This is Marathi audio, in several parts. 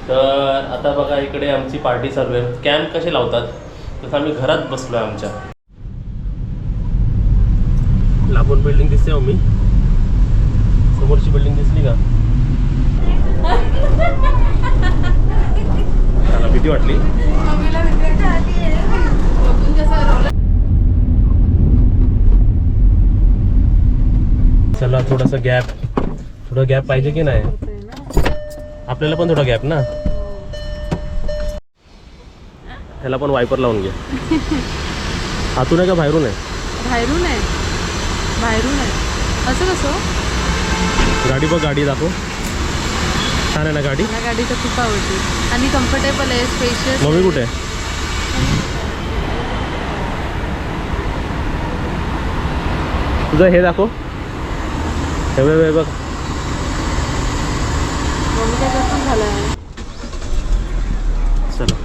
तर आता बघा इकडे आमची पार्टी चालू आहे. कॅम्प कसे लावतात तसं आम्ही घरात बसलो आहे आमच्या. लांबून बिल्डिंग दिसते हो मी, समोरची बिल्डिंग दिसली का? मला भीती वाटली. चला थोडासा गॅप, थोडा गॅप पाहिजे की नाही आपल्याला पण, थोडा गॅप ना. ह्याला पण वायपर लावून घे. आतून आहे का बाहेरून आहे? बाहेरून आहे, बाहेरून आहे. असं कसं? गाडी बघ, गाडी दाखव. छान आहे ना गाडी? मला गाडी तर खूप आवडते आणि कम्फर्टेबल आहे, स्पेशियस. मम्मी कुठे आहे? तुझं हे दाखव. हे बघ. मम्मी त्याच्यात पण झालं आहे. चला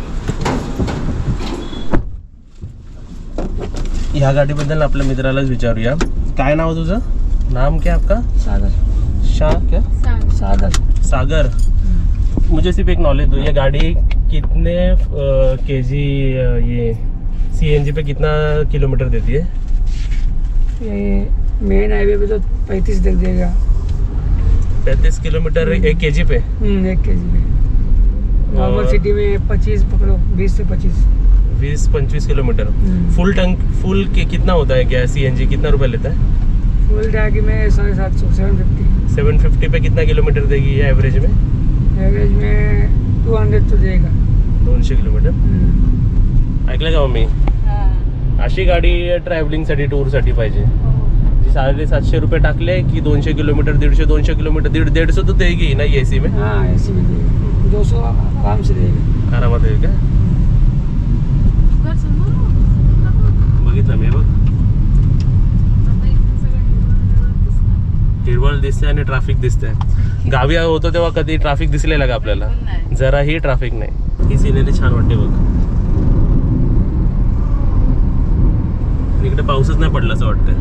ह्या गाडीबद्दल आपल्या मित्रालाच विचारूया. काय नाव तुझं? नाम क्या आपका? सागर. शाह क्या? सागर. सागर. मुझे सिर्फ एक नॉलेज दो, ये गाड़ी कितने केजी ये सीएनजी पे कितना किलोमीटर देती है? ये मेन हाईवे पे तो 35 तक देगा। 35 किलोमीटर 1 केजी पे? 1 kg में। नॉर्मल सिटी में 25 पकड़ो, 20 से 25। 20-25 किलोमीटर। फुल टैंक फुल के कितना होता है क्या सीएनजी, कितना रुपए लेता है? फुल टैंक में 750, 750। 750 पे कितना किलोमीटर देगी ये एवरेज में? एवरेज में 200 तो देगा। 200 किलोमीटर। ऐकलं का मम्मी? अशी गाडी ट्रॅव्हलिंगसाठी टूरसाठी पाहिजे. 750 रुपये टाकले की 200 किलोमीटर, 150-200 किलोमीटर, 150 तो देगी ना एसी में? हाँ एसी में देगा, 200 आराम से देगा, आरामात देईल का? बघितलं मी बघ, हिरवळ दिसते आणि ट्रॅफिक दिसते. गावी होतो तेव्हा कधी ट्रॅफिक दिसलेला का आपल्याला? जराही ट्रॅफिक नाही. ही सिनेरी छान वाटते बघ. इकडे पाऊसच नाही पडला असं वाटतंय.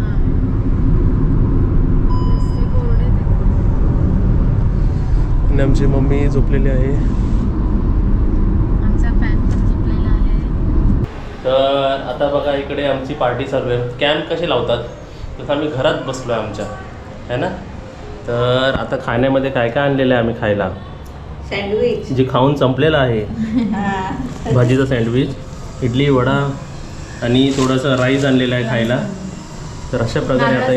आणि आमची मम्मी झोपलेली आहे. आमचा फॅन पण झोपलेला आहे. तर आता बघा इकडे आमची पार्टी चालू आहे. कॅम्प कसे लावतात तसं आम्ही घरात बसलो आहे आमच्या, है ना. तर आता खाण्यामध्ये काय काय आणलेलं आहे आम्ही खायला? सँडविच जे खाऊन संपलेलं आहे. भाजीचा सँडविच, इडली, वडा आणि थोडंसं राईस आणलेलं आहे खायला. तर अशा प्रकारे आता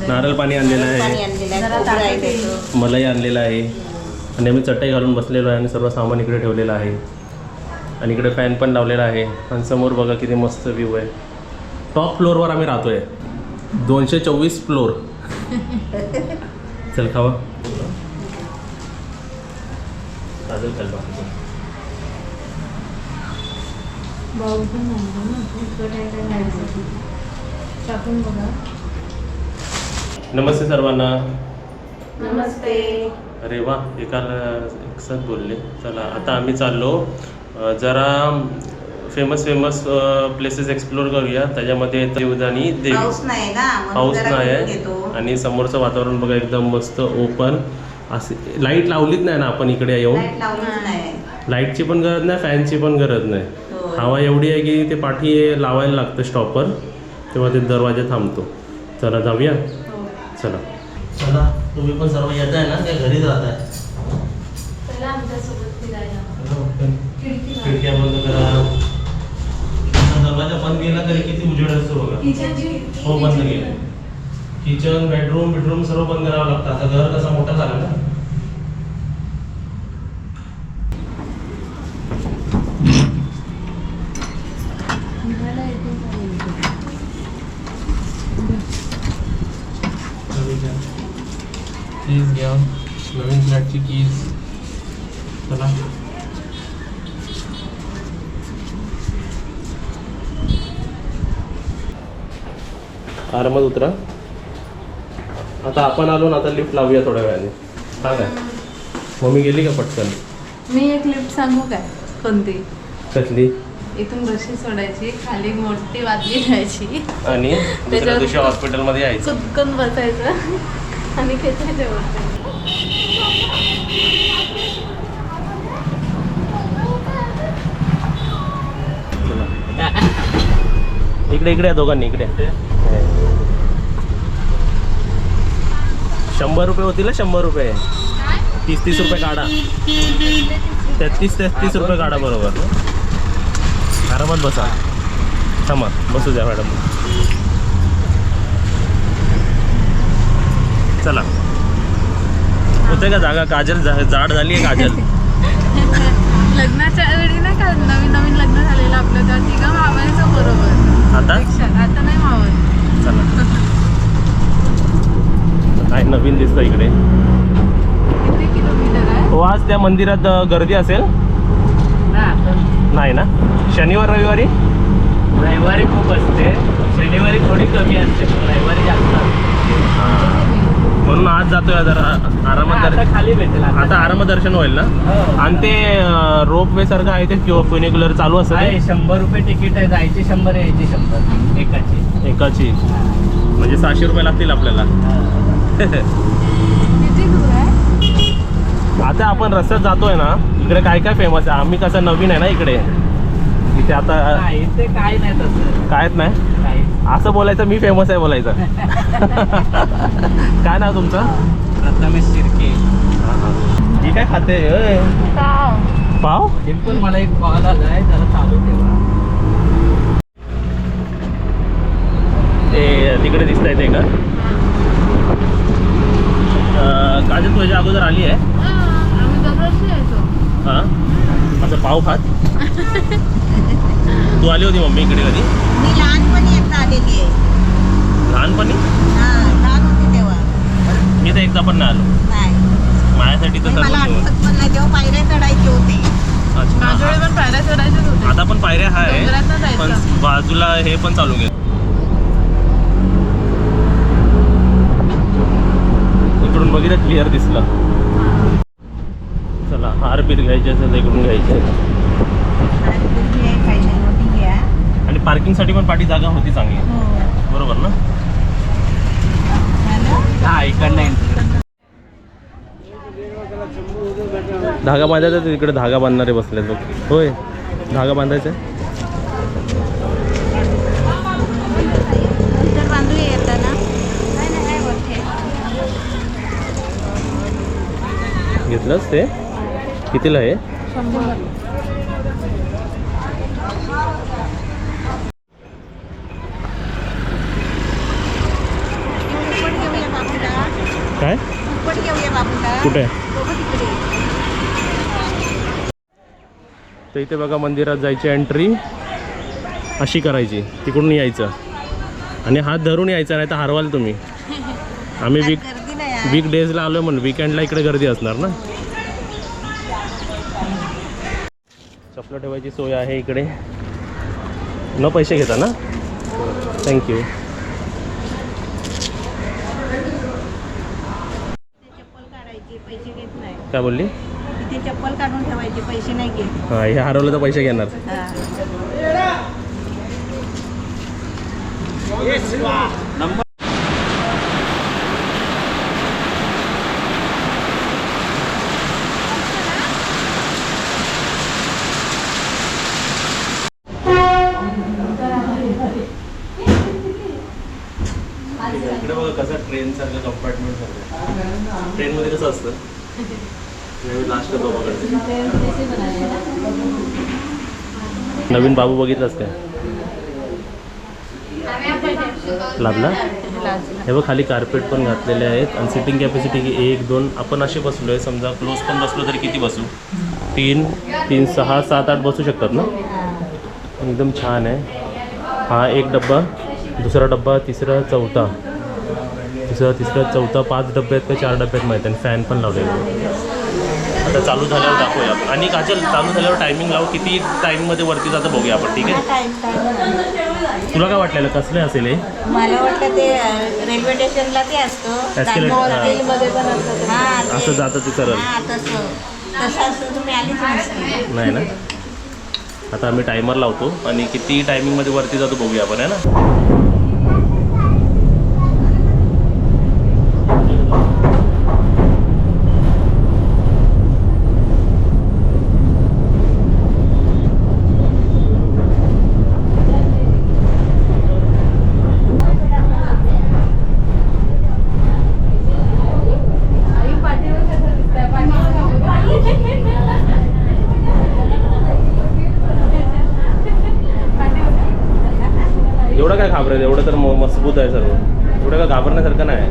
नारळ पाणी आणलेलं आहे, मलाई आणलेलं आहे आणि आम्ही चटई घालून बसलेलो आहे आणि सर्व सामान इकडे ठेवलेलं आहे. आणि इकडे फॅन पण लावलेला आहे. आणि समोर बघा किती मस्त व्ह्यू आहे. टॉप फ्लोअरवर आम्ही राहतोय, 224 फ्लोअर. चल खावा. चालेल चल बाकी. नमस्ते सर्वांना. नमस्ते. अरे वा, एक साथ बोलले. चला आता आम्ही चाललो जरा फेमस प्लेसेस एक्सप्लोर करूया. त्याच्यामध्ये जीवदानी देवी. पाऊस नाही ना, पाऊस नाही आहे आणि समोरचं वातावरण बघा एकदम मस्त ओपन. असे लाईट लावलीच नाही ना आपण इकडे येऊन. लाईटची पण गरज नाही, फॅनची पण गरज नाही. हवा एवढी आहे की ते पाठी लावायला लागतं स्टॉपवर, तेव्हा ते दरवाजा थांबतो. चला जाऊया. चला चला, तुम्ही पण सर्व येत आहे ना, त्या घरीच राहत आहे. खिडक्या बंद करा. दरवाजा बंद केला तरी किती उजेड असतो बघा. हो बंद केलं. किचन, बेडरूम सर्व बंद करावं लागतं. आता घर कसं मोठं झालं ना. कीज घ्या, नवीन फ्लॅटची कीज. चला आरामात उतरा. आता आपण आलो ना, आता लिफ्ट लावूया थोड्या वेळाने. सांगा मम्मी गेली का पटकन? मी एक लिफ्ट सांगू काय? कोणती? कसली? इथून रशी सोडायची, खाली मोठी वादली घ्यायची आणि दुसऱ्या दिवशी हॉस्पिटलमध्ये यायचं, कुदकन बसायचं आणि खेचायचं वरती. इकडे इकडे या दोघांनी इकडे. 100 रुपये होतील. 100 रुपये 30-30 रुपये काढा. 33 रुपये काढा बरोबर. आरामात बसा. थांबा बसू द्या मॅडम. चला होते का जागा? काजल जाड झाली आहे काजल. लग्नाच्या वेळी नाही का नवीन नवीन लग्न झालेलं आपलं तेव्हा तिघं मावायचं बरोबर. आता नाही मावत. चला काय नवीन दिसतं इकडे. किती किलोमीटर आहे? हो आज त्या मंदिरात गर्दी असेल नाही ना? शनिवार रविवारी खूप असते. शनिवारी थोडी कमी असते, रविवारी जास्त असते. म्हणून आज जातोय जरा आरामात. आता खाली भेटेल. आता आरामात दर्शन होईल ना. आणि ते रोप वे सारखं आहे ते फ्युनिक्युलर चालू असतं आहे 100 रुपये तिकीट आहे. जायचे 100 यायचे 100 एकाची. म्हणजे 600 रुपये लागतील आपल्याला. किती दूर आहे? आता आपण रस्त्यात जातोय ना. इकडे काय काय फेमस आहे? आम्ही कसं नवीन आहे ना इकडे. इथे आता ते काय नाही तसं कायच नाही. काही. असं बोलायचं मी फेमस आहे बोलायचं. काय नाव तुमचं? प्रथमेश शिर्के. ही काय खाते? पाव. सिंपल. मला एक कॉल आलाय, जरा चालू ठेवा. ते तिकडे दिसत आहे ते का? काजल तुझ्या अगोदर आली आहे? आम्ही दरवर्षी यायचो. हां असं पाव खात. तू आली होती मम्मी इकडे कधी? मी लहानपणी एकदा आलेली आहे. लहानपणी? हा लहान होती तेव्हा. मी तर एकदा पण नाही आलो. नाही माझ्यासाठी तर मला सर्व. आठवत पण नाही. तेव्हा पायऱ्या चढायची होती. माझ्या वेळी पण पायऱ्या चढायच्याच होत्या. आता पण पायऱ्या आहे डोंगरातनं जायचं. पण बाजूला हे पण चालू केलं. इकडून बघितलं क्लिअर दिसलं. चला हार बीर घ्यायचे असेल तर इकडून घ्यायचे. आणि कुठली आहे पाहिजे मोठी घ्या. आणि पार्किंगसाठी पण पाठी जागा होती चांगली. बरोबर ना? हा इकडनं एंट्री. धागा बांधायचा तिकडे. धागा बांधणारे बसले लोक. होय धागा बांधायचा आहे. तर बांधूया येताना. घेतलंच ते कितीला आहे? 100. उपट घेऊया बाबूला. काय उपट घेऊया बाबूला. कुठे? बघू तिकडे. तर इथे बघा मंदिरात जायची एंट्री अशी करायची. तिकडून यायचं आणि हात धरून यायचा, नाही तर हरवाल तुम्ही. आम्ही गर्दी नाही आहे. वीक डेजला आलो म्हणून. वीकेंडला इकडे गर्दी असणार ना. चपला ठेवायची सोय आहे इकडे. न पैसे घेता ना? थँक्यू. चप्पल काढायची, पैसे घेत नाही. काय बोलली? तिथे चप्पल काढून ठेवायचे, पैसे नाही घेत. हां हे हरवलं तर पैसे घेणार. इकडे बघा कसं ट्रेन सारखं कंपार्टमेंट सारखं. ट्रेनमध्ये कसं असतं? लास्ट नवीन बाबू बघितलास काय? लाभला. हे बघ खाली कार्पेट पण घातलेले आहेत आणि सिटिंग कॅपॅसिटी 1, 2 आपण असे बसलो आहे. समजा क्लोज पण बसलो तरी किती बसू? 3, 6, 7, 8 बसू शकतात ना. एकदम छान आहे. हा एक डब्बा, दुसरा डब्बा, तिसरा चौथा, 5 डब्बे आहेत का 4 डब्बे आहेत माहीत आहे. फॅन पण लावलेले. आता चालू झाल्यावर दाखवूया आपण. आणि काजल चालू झाल्यावर टायमिंग लावू. किती टाईममध्ये वरती जातं बघूया आपण. ठीक आहे. तुला काय वाटलेलं कसलं असेल हे? मला वाटलं ते रेल्वे स्टेशनला ते असतं. मध्ये पण असतं. हां असं जातं ते सरळ. हां तसं असतं. तुम्ही आलीच नसते. नाही ना. आता आम्ही टायमर लावतो आणि किती टायमिंगमध्ये वरती जातो बघूया आपण आहे ना. घाबरेल, एवढं तर मजबूत आहे सर्व. एवढं का घाबरण्यासारखं नाही आहे.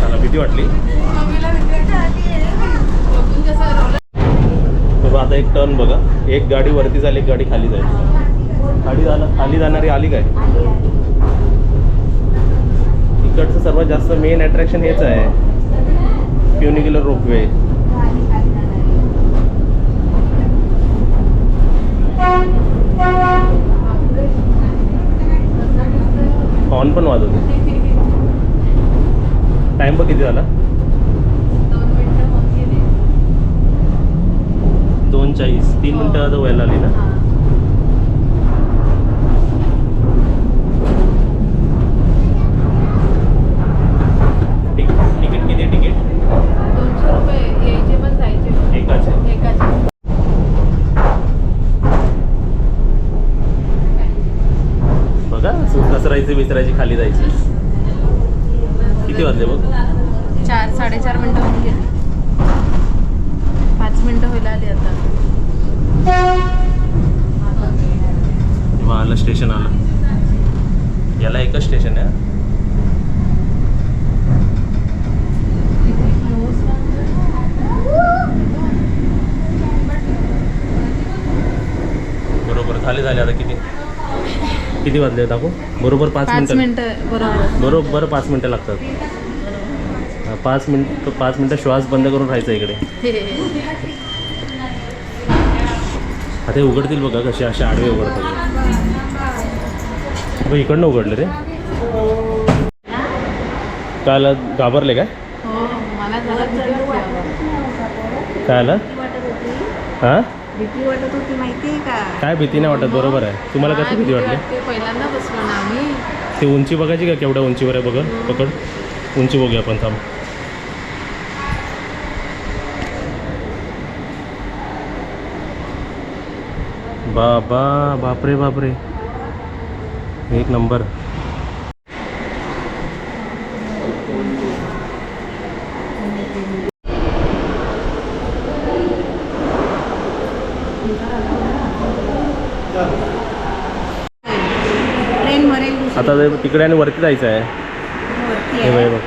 मला भीती वाटली. बाबा आता एक टर्न बघा, एक गाडी वरती झाली, एक गाडी खाली जाईल. खाली जाणारी आली काय? इकडचं सर्वात जास्त मेन अट्रॅक्शन हेच आहे, फ्युनिक्युलर रोपवे. हॉर्न पण वाजवते. टाइम पण किती झाला? 2:40. 3 मिनटं आता व्हायला आली ना. तिकीट किती? तिकीट 200 रुपये यायचे पण जायचे एकाचे. बघा कसरायचे विसरायची, खाली जायची. किती वाजले बघ? 4-4.5 मिनटं होऊन गेली. 5 मिनटं व्हायला आली आता. तेव्हा आलं, स्टेशन आलं. याला एकच स्टेशन आहे. बरोबर खाली झाले आता. किती वाजले दाखवू? बरोबर 5 मिनटं. बरोबर 5 मिनटं लागतात. 5 मिनटं श्वास बंद करून राहायचं इकडे. आता हे उघडतील बघा कसे, असे आडवे उघडतात. बघ इकडनं उघडले रे. काल घाबरले काय? हो, मला जरा भीती वाटली. काय आलं? हां, भीती वाटत होती माहितीये का? काय भीती नाही वाटत. बरोबर आहे. तुम्हाला कशी भीती वाटली? ते पहिल्यांदा बसलो ना आम्ही. ते उंची बघायची का, केवढ्या उंचीवर आहे बघ. पकड, उंची बघूया आपण. थांब. बापरे बापरे, एक नंबर. ट्रेन मरेल दुसरी. आता तिकडे आणि वरती जायचं आहे. वरती हे आहे. बघ.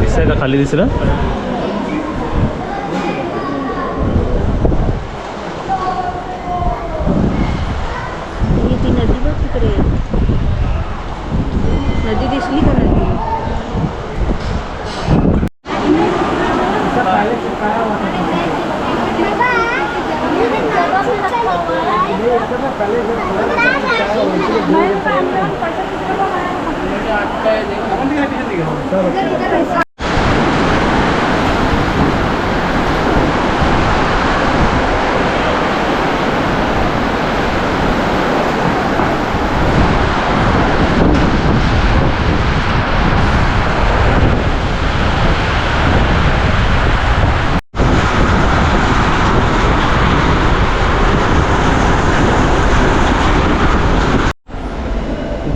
दिसतंय का? खाली दिसलं? ती नदी बघ तिकडे. नदी दिसली का? नदी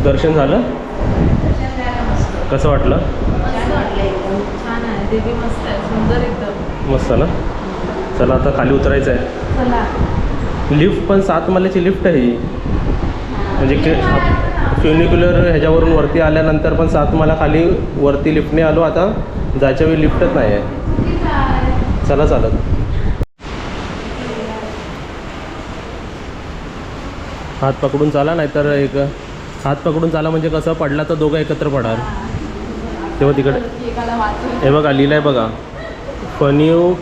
दर्शन झालं? कसं वाटलं? छान आहे. देवी मस्त आहे, सुंदर एकदम. मस्त ना. चला आता खाली उतरायचं आहे. चला. लिफ्ट पण 7 मजल्याची लिफ्ट आहे ही. म्हणजे फ्युनिक्युलर ह्याच्यावरून वरती आल्यानंतर पण 7 मला खाली वरती लिफ्टने आलो. आता जायच्या वेळी लिफ्टच नाही आहे. चला चालत. हात पकडून चाला, नाहीतर एक हात पकडून चाला म्हणजे कसं, पडला तर दोघं एकत्र पडाल. तेव्हा तिकडे हे बघा लिहिलं आहे बघा, फ्युनिक्युलरकडे.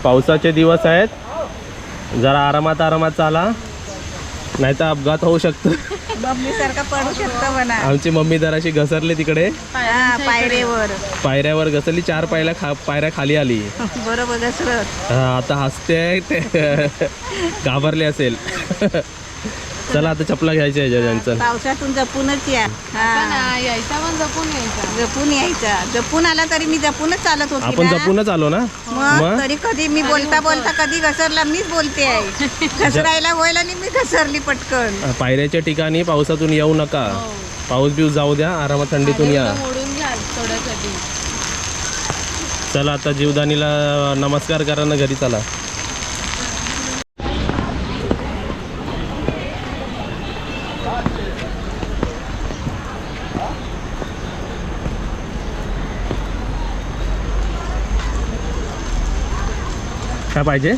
पावसाचे दिवस आहेत, जरा आरामात चाला, नाही तर अपघात होऊ शकतो. मम्मी सारखा पडू शकतो म्हणा. आमची मम्मी जराशी घसरली तिकडे पायरेवर पायऱ्यावर घसरली, 4 पायऱ्या खाली आली. बरोबर घसरत. आता हसते घाबरले असेल. चला आता चपला घ्यायच्या ह्याच्या त्यांचं. पावसातून जपूनच या. हा यायचा पण जपून यायचा. जपून यायचा. जपून आला तरी मी जपूनच चालत होती आपण ना. जपूनच आलो ना. मग तरी कधी मी बोलता कधी घसरला मीच बोलते आहे. घसरायला होईल आणि मी घसरली पटकन. पायऱ्याच्या ठिकाणी पावसातून येऊ नका. पाऊस बिऊस जाऊ द्या, आरामात थंडीतून या. मोडून घ्या थोड्यासाठी. चला आता जीवदानीला नमस्कार करा ना, घरी चला. काय पाहिजे?